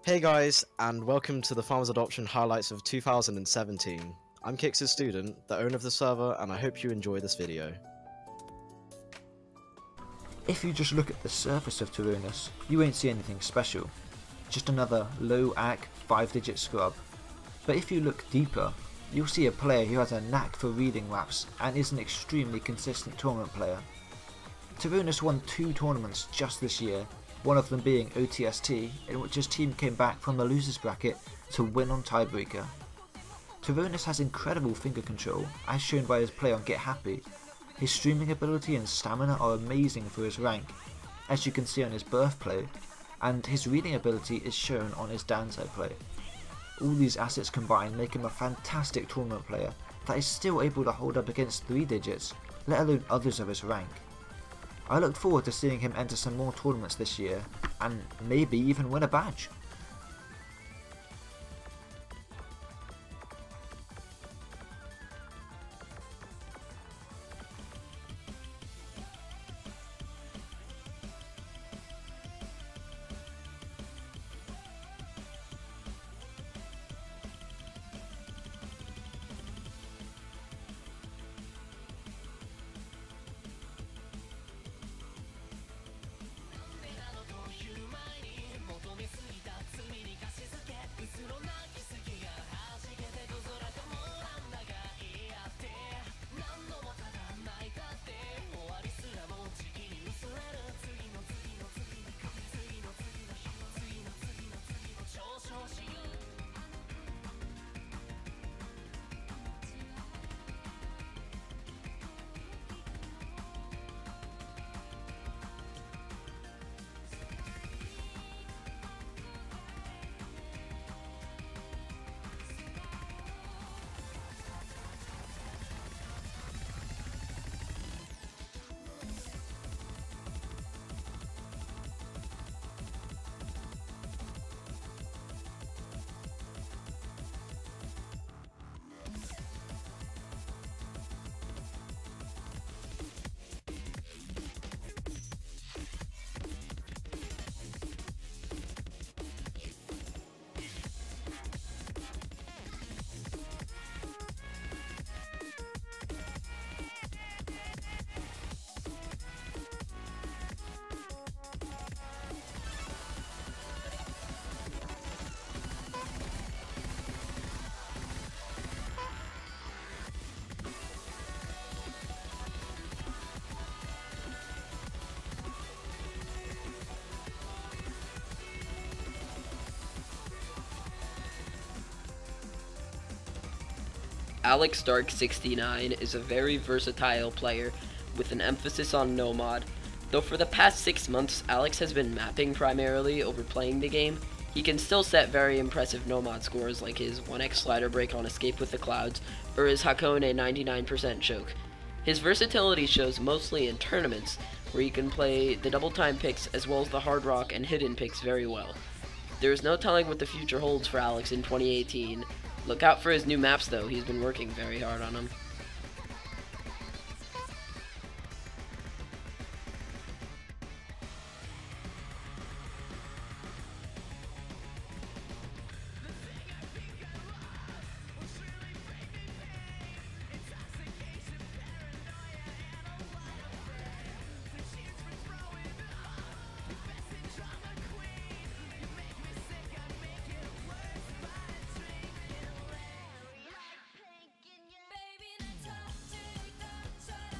Hey guys, and welcome to the Farmers Adoption Highlights of 2017. I'm Kixs Student, the owner of the server, and I hope you enjoy this video. If you just look at the surface of Tironas, you won't see anything special. Just another low AC 5-digit scrub. But if you look deeper, you'll see a player who has a knack for reading maps and is an extremely consistent tournament player. Tironas won 2 tournaments just this year, one of them being OTST, in which his team came back from the losers bracket to win on tiebreaker. Tironas has incredible finger control, as shown by his play on Get Happy. His streaming ability and stamina are amazing for his rank, as you can see on his birth play, and his reading ability is shown on his downside play. All these assets combined make him a fantastic tournament player that is still able to hold up against 3 digits, let alone others of his rank. I look forward to seeing him enter some more tournaments this year, and maybe even win a badge. AlexDark69 is a very versatile player with an emphasis on no mod. Though for the past 6 months Alex has been mapping primarily over playing the game, he can still set very impressive no mod scores like his 1x slider break on Escape with the Clouds or his Hakone 99% choke. His versatility shows mostly in tournaments where he can play the double time picks as well as the hard rock and hidden picks very well. There is no telling what the future holds for Alex in 2018. Look out for his new maps though, he's been working very hard on them.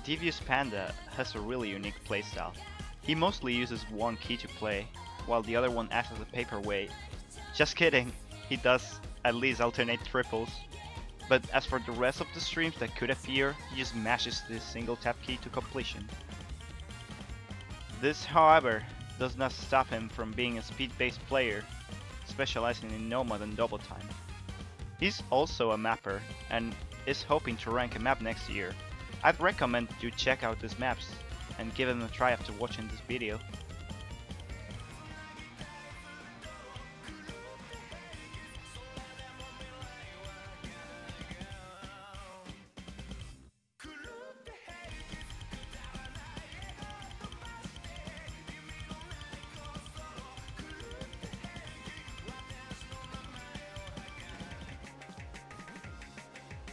DeviousPanda has a really unique playstyle. He mostly uses one key to play, while the other one acts as a paperweight. Just kidding, he does at least alternate triples. But as for the rest of the streams that could appear, he just mashes this single tap key to completion. This, however, does not stop him from being a speed-based player, specializing in nomad and double time. He's also a mapper, and is hoping to rank a map next year. I'd recommend you check out his maps and give him a try after watching this video.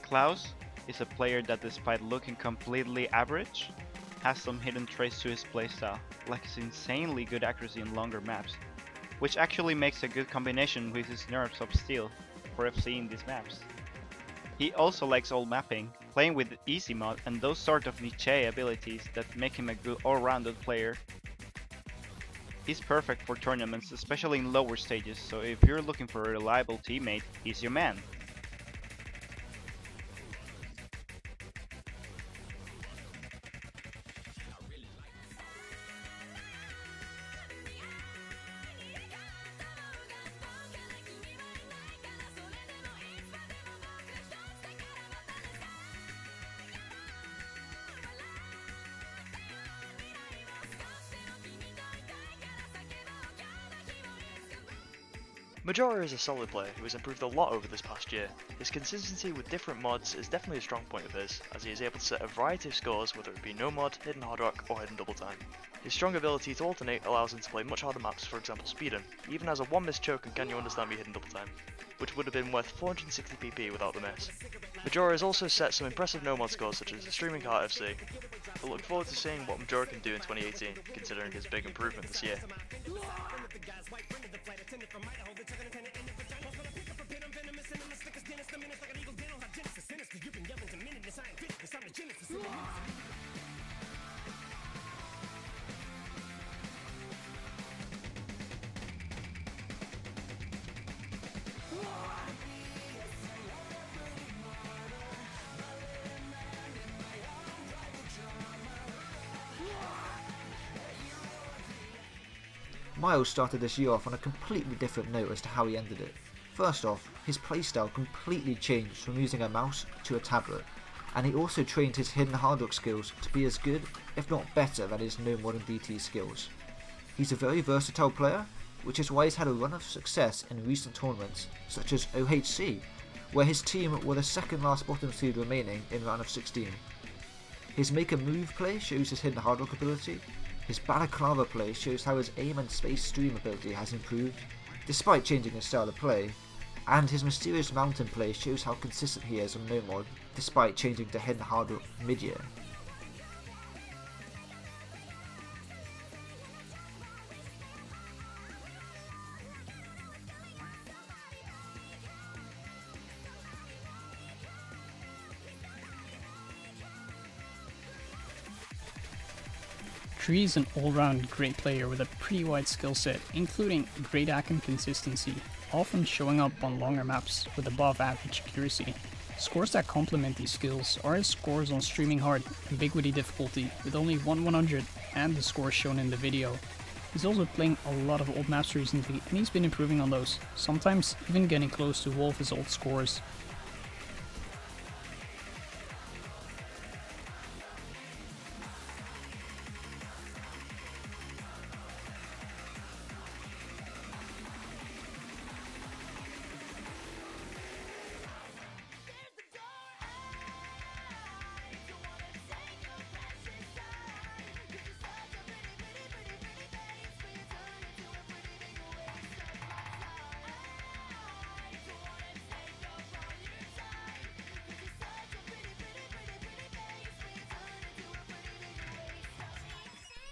Claus is a player that, despite looking completely average, has some hidden traits to his playstyle, like his insanely good accuracy in longer maps, which actually makes a good combination with his nerfs of steel for FC in these maps. He also likes old mapping, playing with easy mod and those sort of niche abilities that make him a good all-rounded player. He's perfect for tournaments, especially in lower stages, so if you're looking for a reliable teammate, he's your man. Majoreh is a solid player who has improved a lot over this past year. His consistency with different mods is definitely a strong point of his, as he is able to set a variety of scores whether it be no mod, hidden hard rock, or hidden double time. His strong ability to alternate allows him to play much harder maps, for example speedrun. He even has a 1 miss choke and Can You Understand Me hidden double time, which would have been worth 460 PP without the miss. Majoreh has also set some impressive no mod scores such as Streaming Heart FC. I look forward to seeing what Majoreh can do in 2018, considering his big improvement this year. Miles started this year off on a completely different note as to how he ended it. First off, his playstyle completely changed from using a mouse to a tablet, and he also trained his hidden hard rock skills to be as good, if not better, than his no modern DT skills. He's a very versatile player, which is why he's had a run of success in recent tournaments, such as OHC, where his team were the second last bottom seed remaining in round of 16. His make a move play shows his hidden hard rock ability. His balaclava play shows how his aim and space stream ability has improved, despite changing his style of play, and his mysterious mountain play shows how consistent he is on no mod, despite changing to hidden hard rock mid-year. Tree is an all-round great player with a pretty wide skill set, including great hack and consistency, often showing up on longer maps with above average accuracy. Scores that complement these skills are his scores on Streaming Hard and Big Witty difficulty with only 1/100 and the scores shown in the video. He's also playing a lot of old maps recently and he's been improving on those, sometimes even getting close to all of his old scores.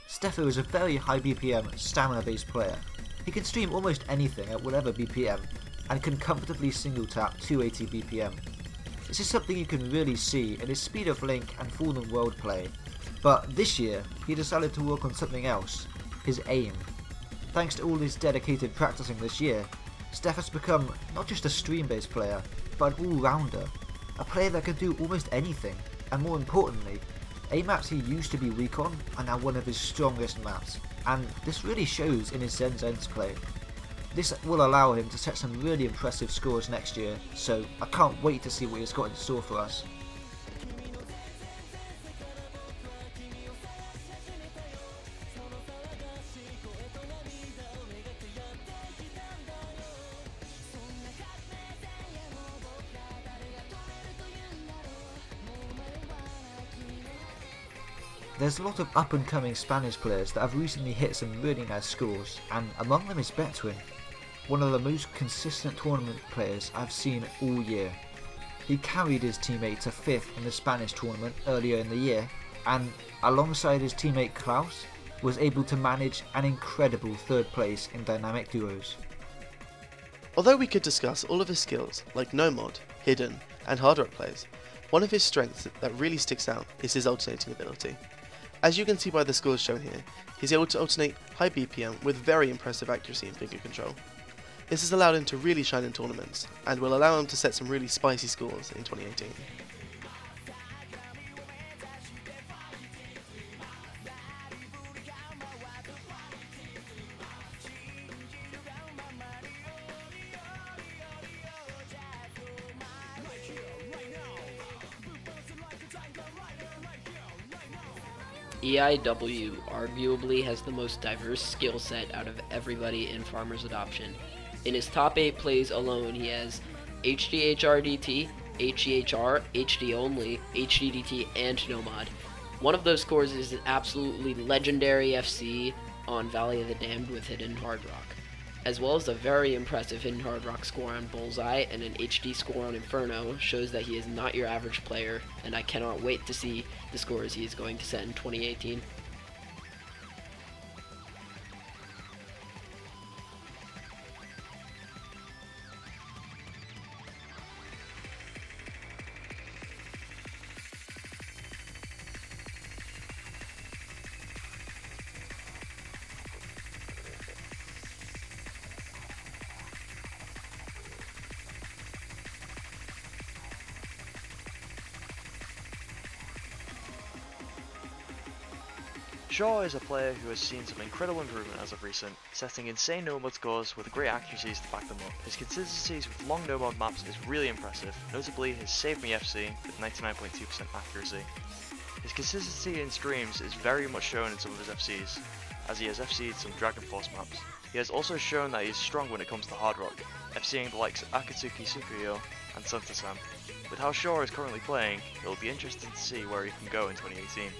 Steffo is a very high BPM, stamina based player. He can stream almost anything at whatever BPM, and can comfortably single tap 280 BPM. This is something you can really see in his Speed of Link and Fallen World play, but this year he decided to work on something else, his aim. Thanks to all his dedicated practicing this year, Steff has become not just a stream based player, but an all-rounder, a player that can do almost anything, and more importantly, aim maps he used to be weak on are now one of his strongest maps, and this really shows in his Zen play. This will allow him to set some really impressive scores next year, so I can't wait to see what he's got in store for us. There's a lot of up-and-coming Spanish players that have recently hit some really nice scores, and among them is Betwin, one of the most consistent tournament players I've seen all year. He carried his teammate to 5th in the Spanish tournament earlier in the year, and alongside his teammate Claus, was able to manage an incredible 3rd place in dynamic duos. Although we could discuss all of his skills, like no mod, hidden, and hard rock plays, one of his strengths that really sticks out is his alternating ability. As you can see by the scores shown here, he's able to alternate high BPM with very impressive accuracy and finger control. This has allowed him to really shine in tournaments, and will allow him to set some really spicy scores in 2018. EIW arguably has the most diverse skill set out of everybody in Farmer's Adoption. In his top 8 plays alone, he has HDHRDT, HEHR, HD only, HDDT, and Nomad. One of those scores is an absolutely legendary FC on Valley of the Damned with Hidden Hard Rock, as well as a very impressive Hidden Hard Rock score on Bullseye and an HD score on Inferno. Shows that he is not your average player, and I cannot wait to see the scores he is going to set in 2018. Shaww is a player who has seen some incredible improvement as of recent, setting insane no-mod scores with great accuracies to back them up. His consistencies with long no-mod maps is really impressive, notably his Save Me FC with 99.2% accuracy. His consistency in streams is very much shown in some of his FCs, as he has FC'd some Dragon Force maps. He has also shown that he is strong when it comes to hard rock, FCing the likes of Akatsuki Tsukuyo and Santa-san. With how Shaww is currently playing, it will be interesting to see where he can go in 2018.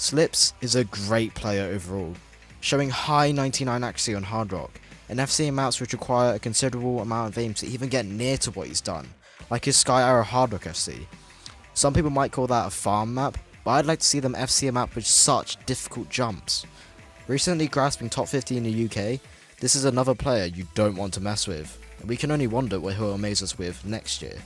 Slips is a great player overall, showing high 99 accuracy on hard rock, and FCing maps which require a considerable amount of aim to even get near to what he's done, like his Sky Arrow hard rock FC. Some people might call that a farm map, but I'd like to see them FC a map with such difficult jumps. Recently grasping top 50 in the UK, this is another player you don't want to mess with, and we can only wonder what he'll amaze us with next year.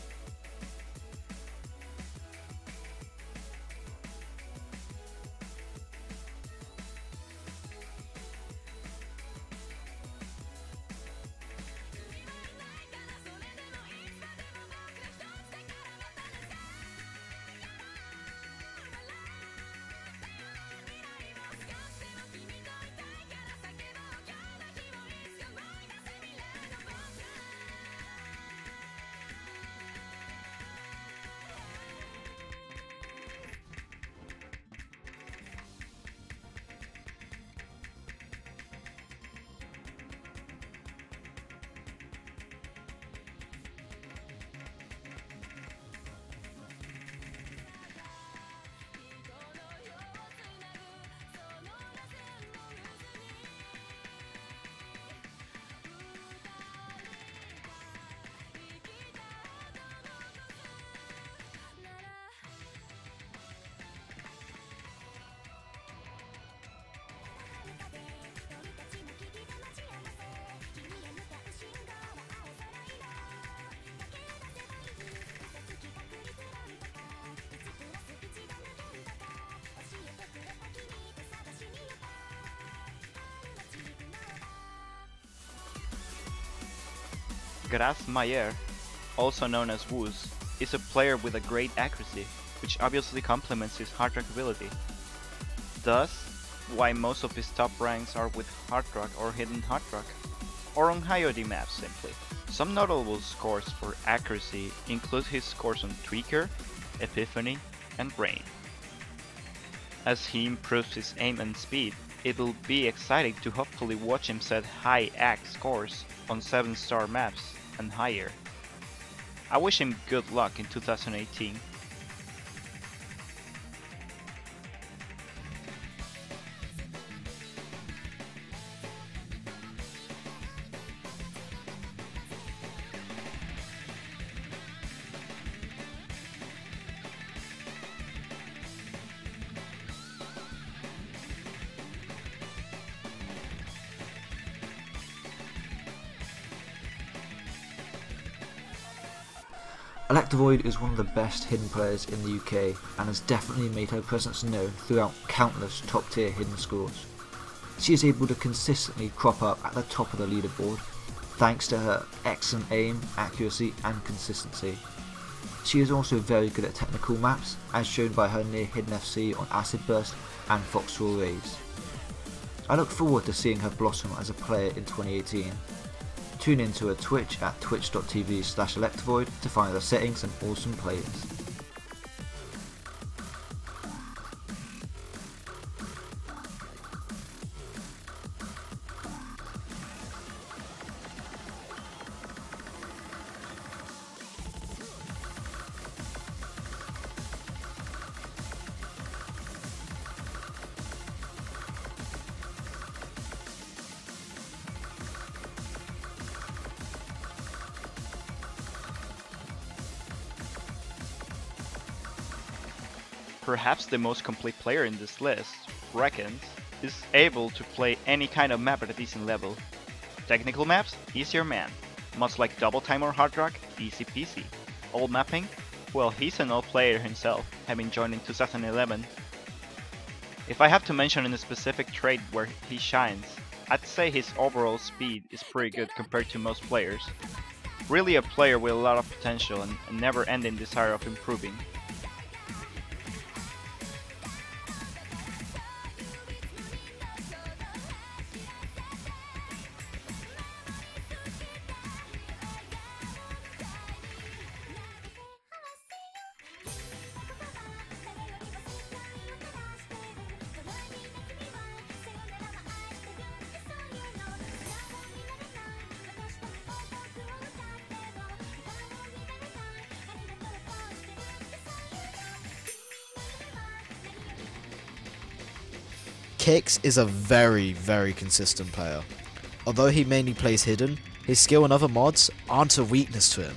Grasmaaier, also known as Woos, is a player with a great accuracy, which obviously complements his hard rock ability. Thus, why most of his top ranks are with hard rock or hidden hard rock, or on HiOD maps simply. Some notable scores for accuracy include his scores on Tweaker, Epiphany, and Rain. As he improves his aim and speed, it will be exciting to hopefully watch him set high AC scores on 7-star maps and higher. I wish him good luck in 2018. Electovoid is one of the best hidden players in the UK and has definitely made her presence known throughout countless top tier hidden scores. She is able to consistently crop up at the top of the leaderboard thanks to her excellent aim, accuracy and consistency. She is also very good at technical maps, as shown by her near hidden FC on Acid Burst and Foxhole Rays. I look forward to seeing her blossom as a player in 2018. Tune into her Twitch at twitch.tv/Electovoid to find the settings and awesome players. Perhaps the most complete player in this list, Rekens, is able to play any kind of map at a decent level. Technical maps, he's your man. Mods like Double Time or Hard Rock, easy peasy. Old mapping? Well, he's an old player himself, having joined in 2011. If I have to mention a specific trait where he shines, I'd say his overall speed is pretty good compared to most players. Really a player with a lot of potential and a never-ending desire of improving. Kixs is a very consistent player. Although he mainly plays hidden, his skill and other mods aren't a weakness to him.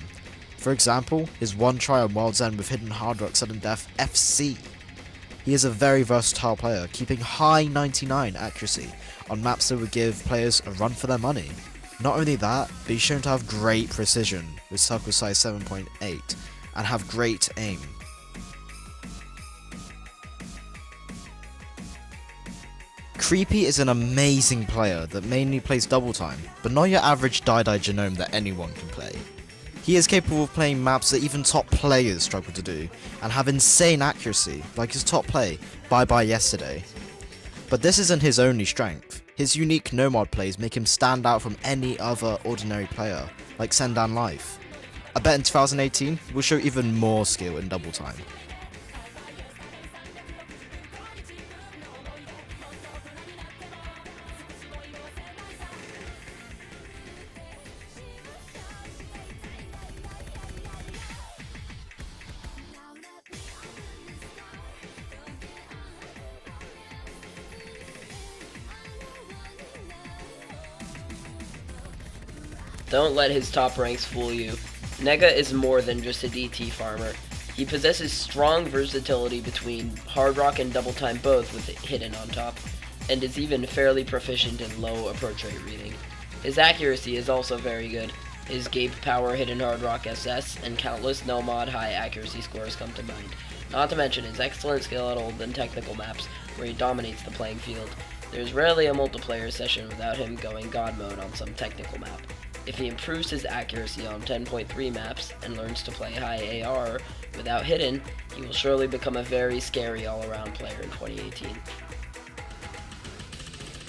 For example, his one try on World's End with hidden hard rock sudden death FC. He is a very versatile player, keeping high 99 accuracy on maps that would give players a run for their money. Not only that, but he's shown to have great precision with circle size 7.8 and have great aim. Creepy is an amazing player that mainly plays double time, but not your average die-die genome that anyone can play. He is capable of playing maps that even top players struggle to do, and have insane accuracy, like his top play, Bye Bye Yesterday. But this isn't his only strength. His unique no-mod plays make him stand out from any other ordinary player, like Sendan Life. I bet in 2018, we'll show even more skill in double time. Don't let his top ranks fool you. Nega is more than just a DT farmer. He possesses strong versatility between hard rock and double time both with it hidden on top, and is even fairly proficient in low approach rate reading. His accuracy is also very good. His Gape Power hidden hard rock SS and countless no mod high accuracy scores come to mind. Not to mention his excellent skill at old and technical maps where he dominates the playing field. There's rarely a multiplayer session without him going god mode on some technical map. If he improves his accuracy on 10.3 maps and learns to play high AR without hidden, he will surely become a very scary all-around player in 2018.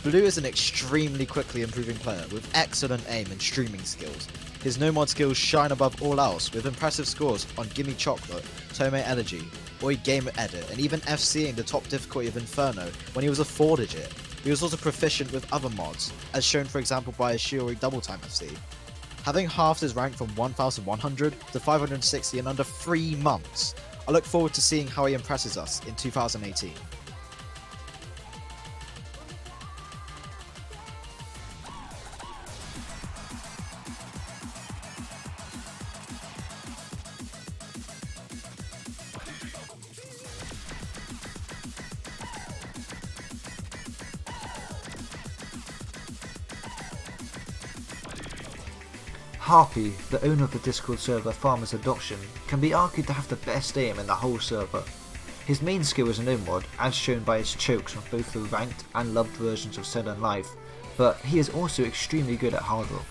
Bloo is an extremely quickly improving player with excellent aim and streaming skills. His no-mod skills shine above all else, with impressive scores on Gimme Chocolate, Tome Elegy, Oi Game Edit, and even FCing the top difficulty of Inferno when he was a 4-digit. He was also proficient with other mods, as shown for example by his Shiori Double Time FC. Having halved his rank from 1100 to 560 in under 3 months, I look forward to seeing how he impresses us in 2018. Harpy, the owner of the Discord server Farmers Adoption, can be argued to have the best aim in the whole server. His main skill is a no-mod, as shown by his chokes on both the ranked and loved versions of Sudden Life, but he is also extremely good at hard rock.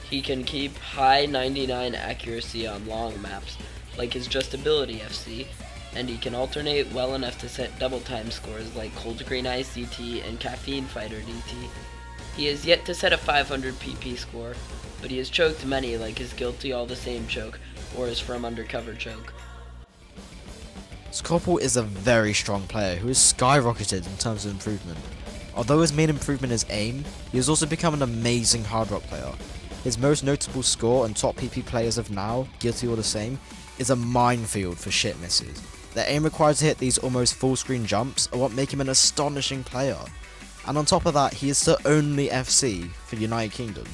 He can keep high 99 accuracy on long maps, like his Just Ability FC, and he can alternate well enough to set double time scores like Cold Green Ice DT and Caffeine Fighter DT. He has yet to set a 500 PP score, but he has choked many like his Guilty All the Same choke or his From Undercover choke. Squapple is a very strong player who has skyrocketed in terms of improvement. Although his main improvement is aim, he has also become an amazing hard rock player. His most notable score and top PP players of now, Guilty All the Same, is a minefield for shit misses. The aim required to hit these almost full screen jumps are what make him an astonishing player. And on top of that, he is the only FC for United Kingdom.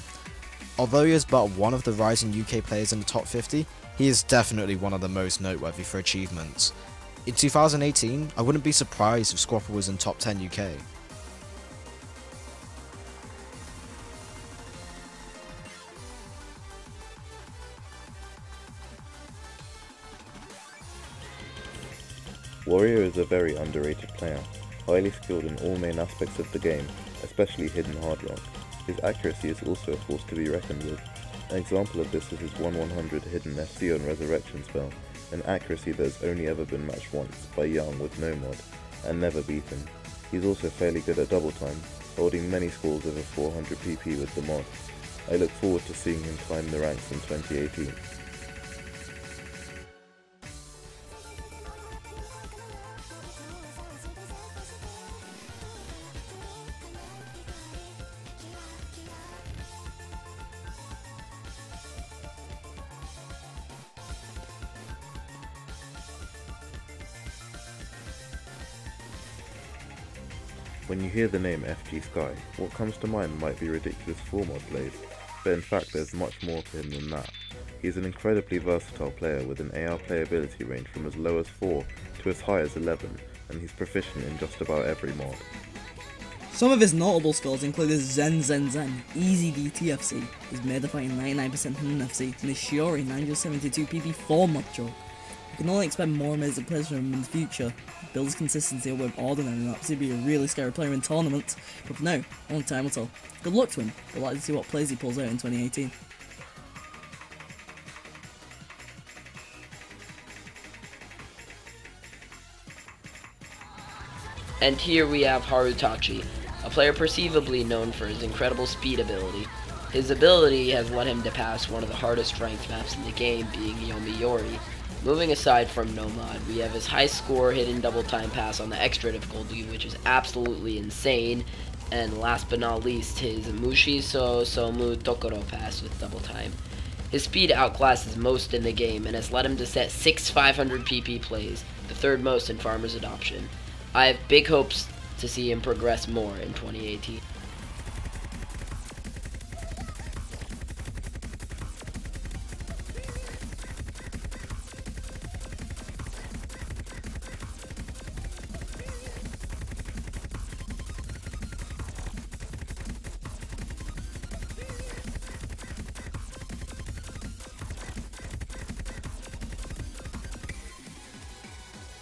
Although he is but one of the rising UK players in the top 50, he is definitely one of the most noteworthy for achievements. In 2018, I wouldn't be surprised if Squapple was in top 10 UK. Wario is a very underrated player, highly skilled in all main aspects of the game, especially hidden hard rock. His accuracy is also a force to be reckoned with. An example of this is his 1/100 hidden FC on Resurrection spell, an accuracy that has only ever been matched once by Young with no mod, and never beaten. He's also fairly good at double time, holding many scores over 400 PP with the mod. I look forward to seeing him climb the ranks in 2018. When you hear the name Fgsky, what comes to mind might be ridiculous 4-mod plays, but in fact there's much more to him than that. He's an incredibly versatile player with an AR playability range from as low as 4 to as high as 11, and he's proficient in just about every mod. Some of his notable skills include his Zen, Easy DT FC, his Medifying 99% Hidden FC, and his Shiori 972 PP 4-mod choke. You can only expect more amazing plays from him in the future. Builds consistency with ordinary maps, he'd be a really scary player in tournaments, but for now, only time will tell. Good luck to him, we'd like to see what plays he pulls out in 2018. And here we have HaruTachi, a player perceivably known for his incredible speed ability. His ability has led him to pass one of the hardest ranked maps in the game, being Yomiuri. Moving aside from no mod, we have his high score hidden double time pass on the extra difficulty, which is absolutely insane, and last but not least, his Mushi So Somu Tokoro pass with double time. His speed outclasses most in the game and has led him to set 6 500 PP plays, the third most in Farmer's Adoption. I have big hopes to see him progress more in 2018.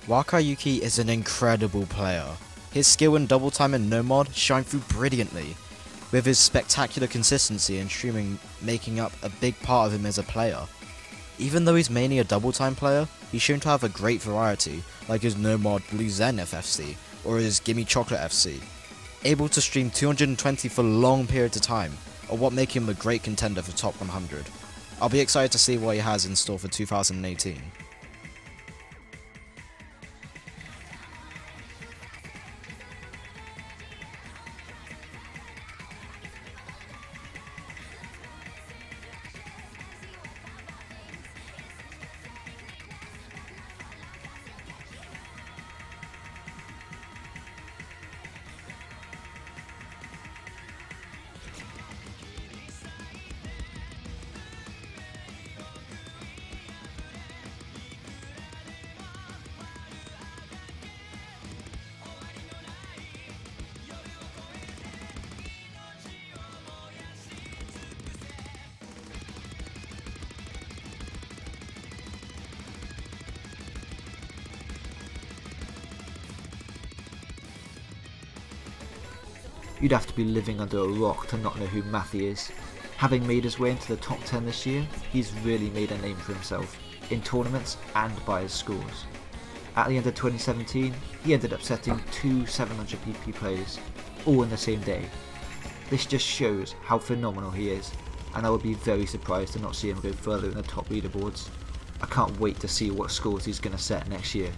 WakaiYuki is an incredible player. His skill in double time and no mod shine through brilliantly, with his spectacular consistency in streaming making up a big part of him as a player. Even though he's mainly a double time player, he's shown to have a great variety, like his no mod Blue Zen FFC or his Gimme Chocolate FC. Able to stream 220 for long periods of time, are what make him a great contender for top 100. I'll be excited to see what he has in store for 2018. You'd have to be living under a rock to not know who Mathi is. Having made his way into the top 10 this year, he's really made a name for himself, in tournaments and by his scores. At the end of 2017, he ended up setting 2 700 PP plays, all in the same day. This just shows how phenomenal he is, and I would be very surprised to not see him go further in the top leaderboards. I can't wait to see what scores he's going to set next year.